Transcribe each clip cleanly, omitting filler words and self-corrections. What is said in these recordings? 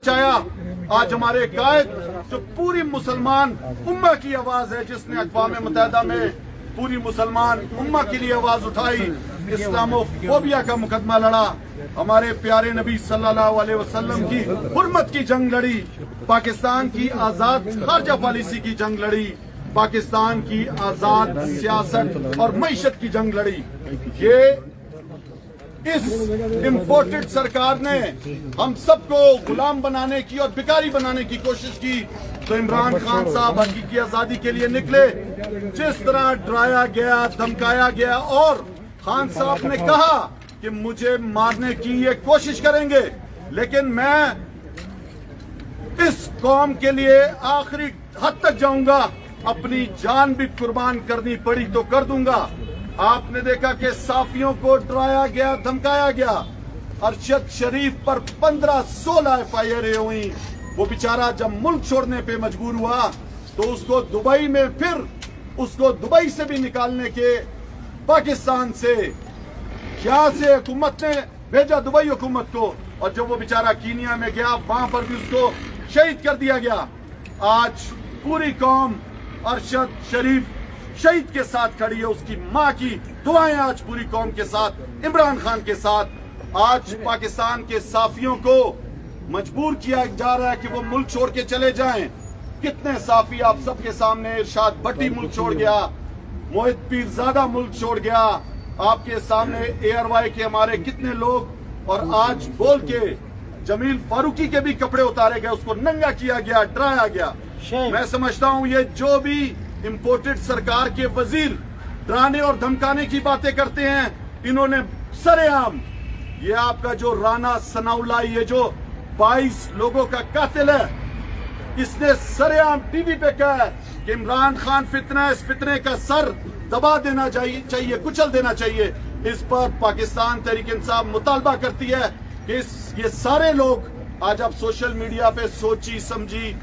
चाया आज हमारे कायद जो पूरी मुसलमान उम्मा की आवाज है, जिसने अक़वाम मुत्तहिदा में पूरी मुसलमान उम्मा के लिए आवाज उठाई, इस्लामोफोबिया का मुकदमा लड़ा, हमारे प्यारे नबी सल्लल्लाहु अलैहि वसल्लम की हुर्मत की जंग लड़ी, पाकिस्तान की आजाद खारजा पॉलिसी की जंग लड़ी, पाकिस्तान की आजाद सियासत और मईशत की जंग लड़ी। ये इस इम्पोर्टेड सरकार ने हम सबको गुलाम बनाने की और भिखारी बनाने की कोशिश की, तो इमरान खान साहब हकीकी आजादी के लिए निकले। जिस तरह डराया गया, धमकाया गया और खान साहब ने कहा कि मुझे मारने की ये कोशिश करेंगे, लेकिन मैं इस कौम के लिए आखिरी हद तक जाऊंगा, अपनी जान भी कुर्बान करनी पड़ी तो कर दूंगा। आपने देखा कि साफियों को डराया गया, धमकाया गया। अरशद शरीफ पर 15-16 FIR हुई। वो बेचारा जब मुल्क छोड़ने पे मजबूर हुआ तो उसको दुबई में, फिर उसको दुबई से भी निकालने के पाकिस्तान से, यहाँ से हुकूमत ने भेजा दुबई हुकूमत को, और जब वो बेचारा कीनिया में गया वहां पर भी उसको शहीद कर दिया गया। आज पूरी कौम अरशद शरीफ शहीद के साथ खड़ी है, उसकी मां की दुआएं आज पूरी कौम के साथ, इमरान खान के साथ। आज पाकिस्तान के साफियों को मजबूर किया जा रहा है कि वो मुल्क छोड़ के चले जाएं। कितने साफी आप सबके सामने, इरशाद भट्टी मुल्क छोड़ गया, मोहित पीरजादा मुल्क छोड़ गया, आपके सामने ARY के हमारे कितने लोग, और आज बोल के जमील फारूकी के भी कपड़े उतारे गए, उसको नंगा किया गया, डराया गया। मैं समझता हूं ये जो भी इम्पोर्टेड सरकार के वजीर डराने और धमकाने की बातें करते हैं, इन्होंने सरेआम, ये आपका जो राना सनाउल्लाह, ये जो 22 लोगों का कातिल है, इसने सरेआम टीवी पे कहा है कि इमरान खान फितना है, इस फितने का सर दबा देना चाहिए, कुचल देना चाहिए। इस पर पाकिस्तान तहरीक इंसाफ मुतालबा करती है कि ये सारे लोग आज आप सोशल मीडिया पे सोची समझी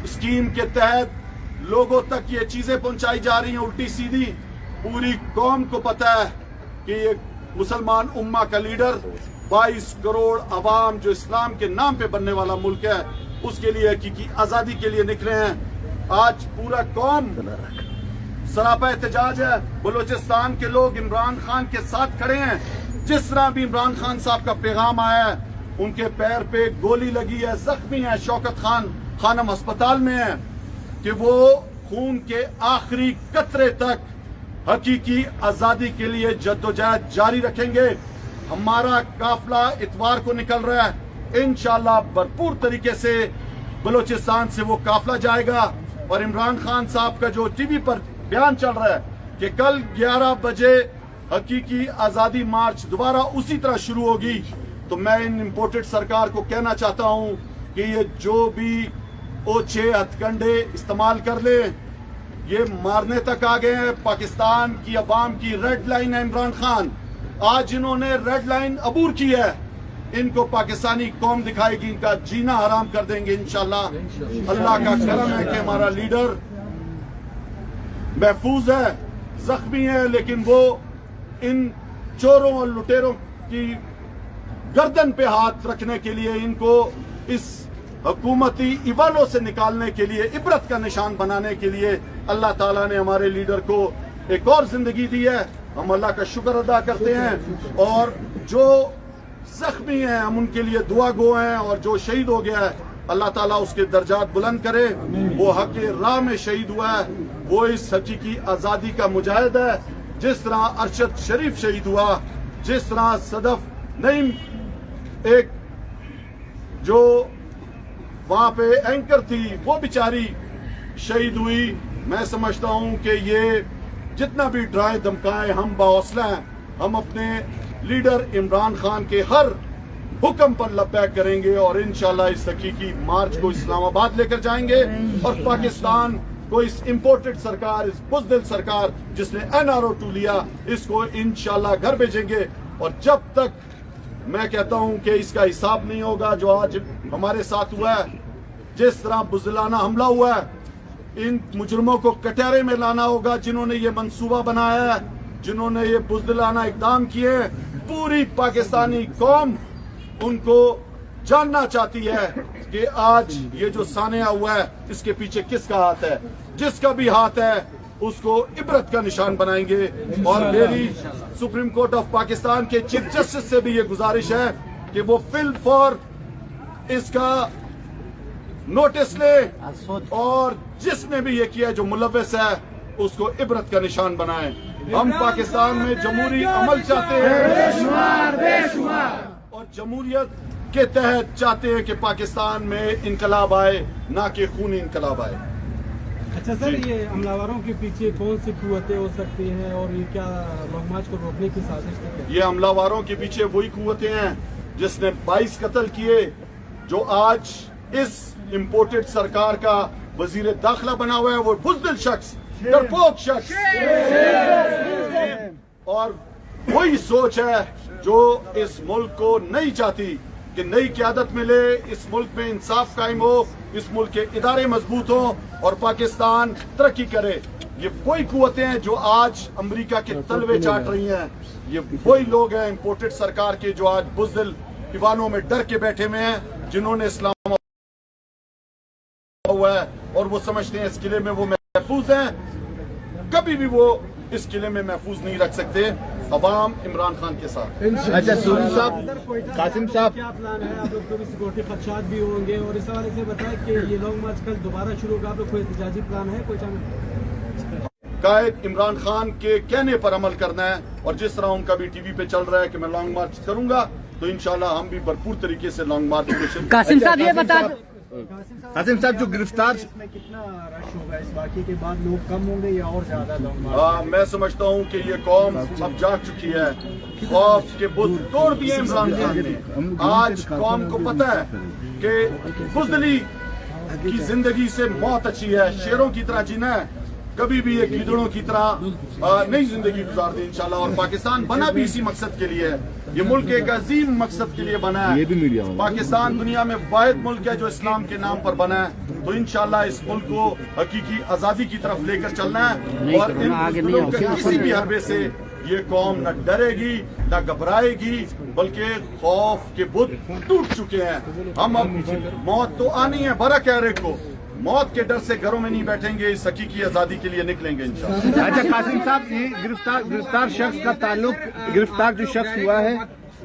स्कीम के तहत लोगों तक ये चीजें पहुंचाई जा रही हैं उल्टी सीधी। पूरी कौम को पता है कि ये मुसलमान उम्मा का लीडर 22 करोड़ अवाम जो इस्लाम के नाम पे बनने वाला मुल्क है, उसके लिए हकीकी आजादी के लिए निकले हैं। आज पूरा कौम सरापा एहतजाज है, बलोचिस्तान के लोग इमरान खान के साथ खड़े हैं। जिस तरह भी इमरान खान साहब का पैगाम आया है, उनके पैर पे गोली लगी है, जख्मी है, शौकत खान खानम अस्पताल में है, कि वो खून के आखिरी कतरे तक हकीकी आजादी के लिए जद्दोजहद जारी रखेंगे। हमारा काफिला इतवार को निकल रहा है, इंशाल्लाह भरपूर तरीके से बलोचिस्तान से वो काफिला जाएगा। और इमरान खान साहब का जो टीवी पर बयान चल रहा है कि कल 11 बजे हकीकी आजादी मार्च दोबारा उसी तरह शुरू होगी, तो मैं इन इम्पोर्टेड सरकार को कहना चाहता हूं कि ये जो भी ओछे हथकंडे इस्तेमाल कर ले, ये मारने तक आ गए हैं। पाकिस्तान की अवाम की रेड लाइन है इमरान खान। आज इन्होंने रेड लाइन अबूर की है, इनको पाकिस्तानी कौम दिखाएगी, इनका जीना हराम कर देंगे इंशाल्लाह। अल्लाह का करम है कि हमारा लीडर महफूज है, जख्मी है, लेकिन वो इन चोरों और लुटेरों की गर्दन पे हाथ रखने के लिए, इनको इस हुकूमती इवालों से निकालने के लिए, इबरत का निशान बनाने के लिए अल्लाह ताला ने हमारे लीडर को एक और जिंदगी दी है। हम अल्लाह का शुक्र अदा करते हैं, और जो जख्मी हैं हम उनके लिए दुआ गो हैं, और जो शहीद हो गया है अल्लाह ताला उसके दर्जात बुलंद करे। वो हक राह में शहीद हुआ है, वो इस हकीकी आजादी का मुजाहिद है। जिस तरह अरशद शरीफ शहीद हुआ, जिस तरह सदफ नईम एक जो वहां पे एंकर थी, वो बेचारी शहीद हुई। मैं समझता हूं कि ये जितना भी डराए धमकाए, हम बाहौसला हैं, हम अपने लीडर इमरान खान के हर हुक्म पर लब्बैक करेंगे, और इंशाल्लाह इस हकीकी मार्च को इस्लामाबाद लेकर जाएंगे, और पाकिस्तान को इस इम्पोर्टेड सरकार, इस बुज़दिल सरकार जिसने NRO2 लिया, इसको इंशाल्लाह घर भेजेंगे। और जब तक मैं कहता हूं कि इसका हिसाब नहीं होगा जो आज हमारे साथ हुआ है, जिस तरह बुज़दिलाना हमला हुआ है, इन मुजरमों को कटहरे में लाना होगा, जिन्होंने ये मंसूबा बनाया है, जिन्होंने ये बुज़दिलाना इक़दाम किए। पूरी पाकिस्तानी कौम उनको जानना चाहती है कि आज ये जो सानिया हुआ है इसके पीछे किसका हाथ है। जिसका भी हाथ है उसको इबरत का निशान बनाएंगे। और मेरी सुप्रीम कोर्ट ऑफ पाकिस्तान के चीफ जस्टिस से भी ये गुजारिश है कि वो फिल फॉर इसका नोटिस ले और जिसने भी ये किया जो मुलव्विस है उसको इबरत का निशान बनाए। हम पाकिस्तान में जमहूरी अमल चाहते हैं और जमहूरियत के तहत चाहते हैं कि पाकिस्तान में इनकलाब आए, ना कि खूनी इनकलाब आए। अच्छा सर, ये हमलावरों के पीछे कौन सी कुव्वतें हो सकती हैं और ये क्या लॉन्ग मार्च को रोकने की साजिश थी? ये हमलावरों के पीछे वही कुव्वतें हैं जिसने 22 कत्ल किए, जो आज इस इम्पोर्टेड सरकार का वजीर दाखिला बना हुआ है। वो बुज़दिल शख्स, डरपोक शख्स, और वही सोच है जो इस मुल्क को नहीं चाहती कि नई क़यादत मिले, इस मुल्क में इंसाफ कायम हो, इस मुल्क के इदारे मजबूत हों और पाकिस्तान तरक्की करे। ये वही कुव्वतें हैं जो आज अमेरिका के तलवे चाट रही हैं। ये वही लोग हैं इम्पोर्टेड सरकार के जो आज बुज़दिल ईवानों में डर के बैठे हुए हैं, जिन्होंने इस्लाम हुआ है और वो समझते हैं इस किले में वो महफूज हैं। कभी भी वो इस किले में महफूज नहीं रख सकते अवाम इमरान खान के साथ। अच्छा सूरी साहब, कासिम साहब, क्या प्लान है? आप लोग को भी सिक्योरिटी खदशात भी होंगे और इस हवाले से बताएं कि ये लॉन्ग मार्च कल दोबारा शुरू होगा, आप लोग कोई एहतजाजी प्लान है? कोई कायद इमरान खान के कहने पर अमल करना है और जिस तरह उनका भी टीवी पे चल रहा है कि मैं लॉन्ग मार्च करूंगा, तो इंशाल्लाह हम भी भरपूर तरीके से लॉन्ग मार्च को। कासिम साहब ये बता कासिम साहब जो गिरफ्तार, इसमें कितना रश होगा इस वाक़ये के बाद? लोग कम होंगे या और ज्यादा लॉन्ग मार्च? मैं समझता हूँ कि ये कौम अब जाग चुकी है। खौफ के बुत तोड़ दिए इमरान खान ने। आज कौम को पता है कि बुज़दिली की जिंदगी से मौत अच्छी है, शेरों की तरह जीना है, कभी भी एक गिदड़ों की तरह नई जिंदगी गुजार दी इंशाल्लाह। और पाकिस्तान बना भी इसी मकसद के लिए है। ये मुल्क एक अजीम मकसद के लिए बना है। पाकिस्तान दुनिया में वाहिद मुल्क है जो इस्लाम के नाम पर बना है। तो इंशाल्लाह इस मुल्क को हकीकी आजादी की तरफ लेकर चलना है और इन मुल्कों के किसी भी हरबे से ये कौम न डरेगी न घबराएगी, बल्कि खौफ के बुत टूट चुके हैं। हम अब मौत तो आनी है बरा कहरे को, मौत के डर से घरों में नहीं बैठेंगे, इस हकीकी आजादी के लिए निकलेंगे इंशाल्लाह। अच्छा कासिम साहब, ये गिरफ्तार शख्स का ताल्लुक, गिरफ्तार जो शख्स हुआ है,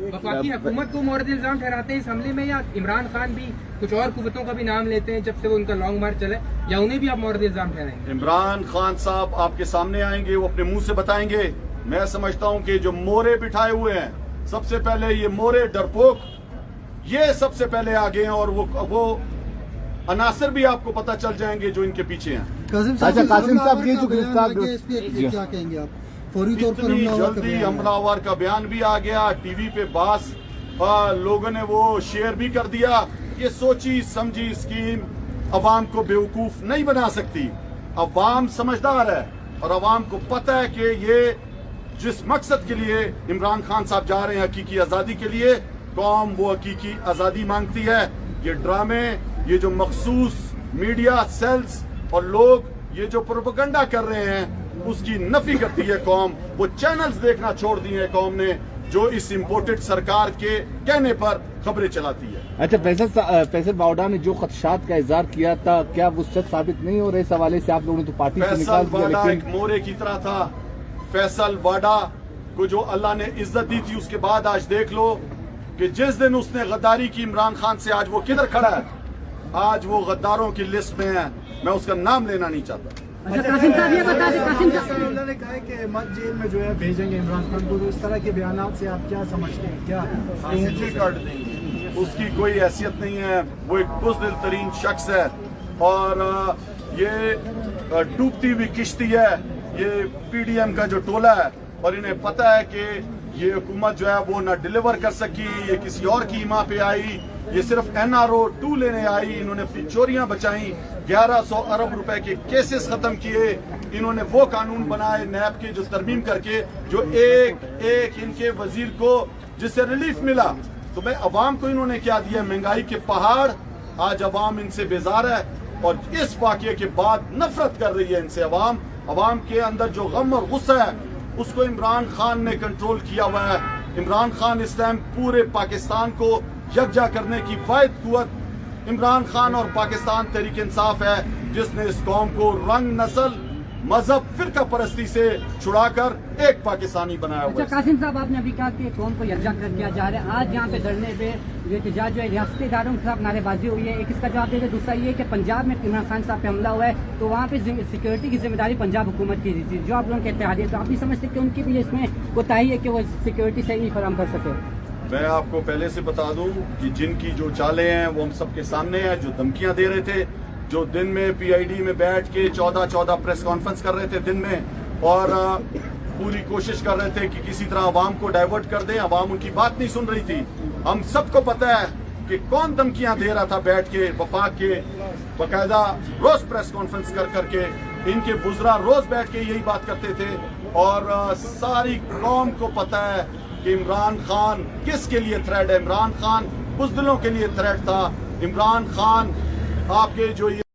वफाकी हुकूमत को मोर्द इल्जाम ठहराते हैं इस हमले में, या इमरान खान भी कुछ और कुव्वतों का भी नाम लेते हैं जब से वो उनका लॉन्ग मार्च चले, या उन्हें भी आप मोर्द इल्जाम ठहराएंगे? इमरान खान साहब आपके सामने आएंगे, वो अपने मुंह से बताएंगे। मैं समझता हूँ कि जो मोरे बिठाए हुए हैं, सबसे पहले ये मोरे डरपोक ये सबसे पहले आ गए हैं और वो अनासर भी आपको पता चल जाएंगे जो इनके पीछे हैं। अच्छा कासिम साहब, ये जो गिरफ्तार, क्या कहेंगे आप? फौरी तौर पर इतनी जल्दी हमलावर का बयान भी आ गया, टीवी पे बास लोगों ने वो शेयर भी कर दिया। ये सोची समझी स्कीम अवाम को बेवकूफ नहीं बना सकती। अवाम समझदार है और अवाम को पता है कि ये जिस मकसद के लिए इमरान खान साहब जा रहे हैं, हकीकी आजादी के लिए, कौम वो हकीकी आजादी मांगती है। ये ड्रामे, ये जो मखसूस मीडिया सेल्स और लोग ये जो प्रोपेगेंडा कर रहे हैं, उसकी नफी करती है कौम। वो चैनल्स देखना छोड़ दिए हैं कौम ने जो इस इम्पोर्टेड सरकार के कहने पर खबरें चलाती है। अच्छा फैसल बावड़ा ने जो खदशात का इजहार किया था, क्या वो सच साबित नहीं हो रहे? इस हवाले से आप लोगों ने तो पार्टी से निकाल दिया, वाडा लेकिन एक मोरे की तरह था। फैसल वाडा को जो अल्लाह ने इज्जत दी थी, उसके बाद आज देख लो कि जिस दिन उसने गद्दारी की इमरान खान से, आज वो किधर खड़ा है? आज वो गद्दारों की लिस्ट में है। मैं उसका नाम लेना नहीं चाहता। अच्छा कासिम साहब ये बता दें, कासिम साहब अल्लाह ने कहा है कि मत जेल में जो है भेजेंगे इमरान खान को, तो इस तरह के बयानात से आप क्या समझते हैं? क्या ऊँचे काट देंगे, उसकी कोई हैसियत नहीं है। वो एक बुज़दिल तरीन शख्स है और ये डूबती हुई किश्ती है। ये PDM का जो टोला है और इन्हें पता है कि ये हुकूमत जो है वो ना डिलीवर कर सकी, ये किसी और की ईमा पे आई, ये सिर्फ NRO 2 लेने आई। इन्होंने अपनी चोरियां बचाई, 1100 अरब रुपए के केसेस खत्म किए। इन्होंने वो कानून बनाए नैब के जो तरमीम करके, जो एक इनके वजीर को जिससे रिलीफ मिला। तो भाई अवाम को इन्होंने क्या दिया? महंगाई के पहाड़। आज अवाम इनसे बेजार है और इस वाकये के बाद नफरत कर रही है इनसे अवाम के अंदर जो गम और गुस्सा है उसको इमरान खान ने कंट्रोल किया हुआ है। इमरान खान इस टाइम पूरे पाकिस्तान को यकजा करने की वाहिद कुव्वत इमरान खान और पाकिस्तान तहरीक इंसाफ है, जिसने इस कौम को रंग, नस्ल, मजहब, फिरका परस्ती से छुड़ाकर एक पाकिस्तानी बनाया हुआ अच्छा है। कासिम साहब, आपने अभी कहा कि कौम को यकजा कर दिया जा रहा है। आज यहाँ पे धरने पे ये एहतजाज जो है रियासती इदारों के खिलाफ नारेबाजी हुई है, एक इसका जवाब दे दे। दूसरा ये कि पंजाब में इमरान खान साहब पे हमला हुआ है, तो वहाँ पे सिक्योरिटी की जिम्मेदारी पंजाब हुकूमत की थी, जो आप लोगों के इत्तेहादी है, तो आप भी समझते कि उनकी भी इसमें कोताही है कि वो सिक्योरिटी सही नहीं फराहम कर सके? मैं आपको पहले से बता दूं कि जिनकी जो चालें हैं वो हम सबके सामने हैं, जो धमकियां दे रहे थे, जो दिन में पीआईडी में बैठ के 14 प्रेस कॉन्फ्रेंस कर रहे थे दिन में, और पूरी कोशिश कर रहे थे कि किसी तरह अवाम को डाइवर्ट कर दें। अवाम उनकी बात नहीं सुन रही थी। हम सबको पता है कि कौन धमकियां दे रहा था बैठ के वफाक के, बाकायदा रोज प्रेस कॉन्फ्रेंस कर करके इनके बुजरा रोज बैठ के यही बात करते थे। और सारी कौम को पता है कि इमरान खान किसके लिए थ्रेट है। इमरान खान बुज़दिलों के लिए थ्रेट था। इमरान खान आपके जो